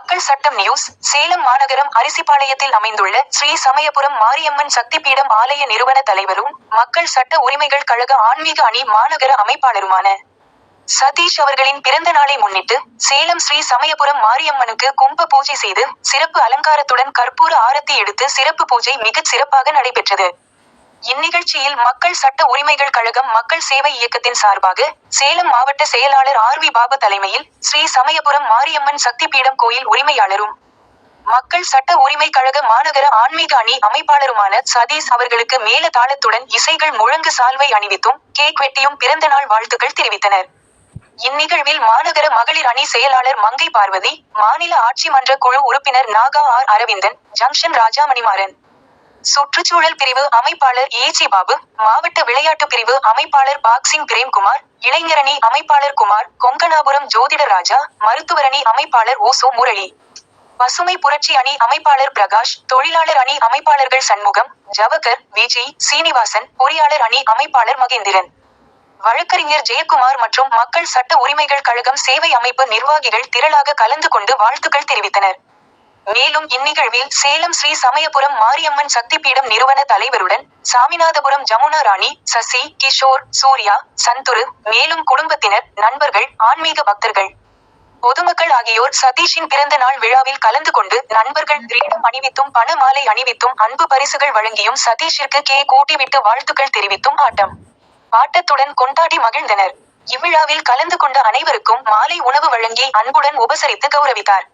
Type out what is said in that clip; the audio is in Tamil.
மக்கள் சட்டம் நியூஸ். சேலம் மாநகரம் அரிசிபாளையத்தில் அமைந்துள்ள ஸ்ரீ சமயபுரம் மாரியம்மன் சக்திபீடம் ஆலய நிறுவன தலைவரும் மக்கள் சட்ட உரிமைகள் கழக ஆன்மீக அணி மாநகர அமைப்பாளருமான சதீஷ் அவர்களின் பிறந்த நாளை முன்னிட்டு சேலம் ஸ்ரீ சமயபுரம் மாரியம்மனுக்கு கும்ப பூஜை செய்து சிறப்பு அலங்காரத்துடன் கற்பூர ஆரத்தி எடுத்து சிறப்பு பூஜை மிகச் சிறப்பாக நடைபெற்றது. இந்நிகழ்ச்சியில் மக்கள் சட்ட உரிமைகள் கழகம் மக்கள் சேவை இயக்கத்தின் சார்பாக சேலம் மாவட்ட செயலாளர் ஆர்.வி. பாபு தலைமையில் ஸ்ரீ சமயபுரம் மாரியம்மன் சக்திபீடம் கோயில் உரிமையாளரும் மக்கள் சட்ட உரிமை கழக மாநகர ஆன்மீக அணி அமைப்பாளருமான சதீஷ் அவர்களுக்கு மேல தாளத்துடன் இசைகள் முழங்கு சால்வை அணிவித்தும் கேக் வெட்டியும் பிறந்தநாள் வாழ்த்துக்கள் தெரிவித்தனர். இந்நிகழ்வில் மாநகர மகளிர் அணி செயலாளர் மங்கை பார்வதி, மாநில ஆட்சி மன்ற குழு உறுப்பினர் நாகா ஆர். அரவிந்தன், ஜங்ஷன் ராஜாமணிமாறன், சுற்றுச்சூழல் பிரிவு அமைப்பாளர் ஏ.ஜி. பாபு, மாவட்ட விளையாட்டு பிரிவு அமைப்பாளர் பாக்சிங் பிரேம்குமார், இளைஞரணி அமைப்பாளர் குமார், கொங்கணாபுரம் ஜோதிடர் ராஜா, மருத்துவரணி அமைப்பாளர் ஓசோ முரளி, பசுமை புரட்சி அணி அமைப்பாளர் பிரகாஷ், தொழிலாளர் அணி அமைப்பாளர்கள் சண்முகம், ஜவகர், விஜய், சீனிவாசன், பொறியாளர் அணி அமைப்பாளர் மகேந்திரன், வழக்கறிஞர் ஜெயக்குமார் மற்றும் மக்கள் சட்ட உரிமைகள் கழகம் சேவை அமைப்பு நிர்வாகிகள் திரளாக கலந்து கொண்டு வாழ்த்துக்கள் தெரிவித்தனர். மேலும் இந்நிகழ்வில் சேலம் ஸ்ரீ சமயபுரம் மாரியம்மன் சக்திபீடம் நிறுவன தலைவருடன் சாமிநாதபுரம் ஜமுனா ராணி, சசி, கிஷோர், சூர்யா, சந்துரு, மேலும் குடும்பத்தினர், நண்பர்கள், ஆன்மீக பக்தர்கள், பொதுமக்கள் ஆகியோர் சதீஷின் பிறந்த நாள் விழாவில் கலந்து கொண்டு நண்பர்கள் கிரீடம் அணிவித்தும் பண மாலை அணிவித்தும் அன்பு பரிசுகள் வழங்கியும் சதீஷிற்கு கேக் ஊட்டிவிட்டு வாழ்த்துக்கள் தெரிவித்தும் ஆட்டம் பாட்டத்துடன் கொண்டாடி மகிழ்ந்தனர். இவ்விழாவில் கலந்து கொண்ட அனைவருக்கும் மாலை உணவு வழங்கி அன்புடன் உபசரித்து கௌரவித்தார்.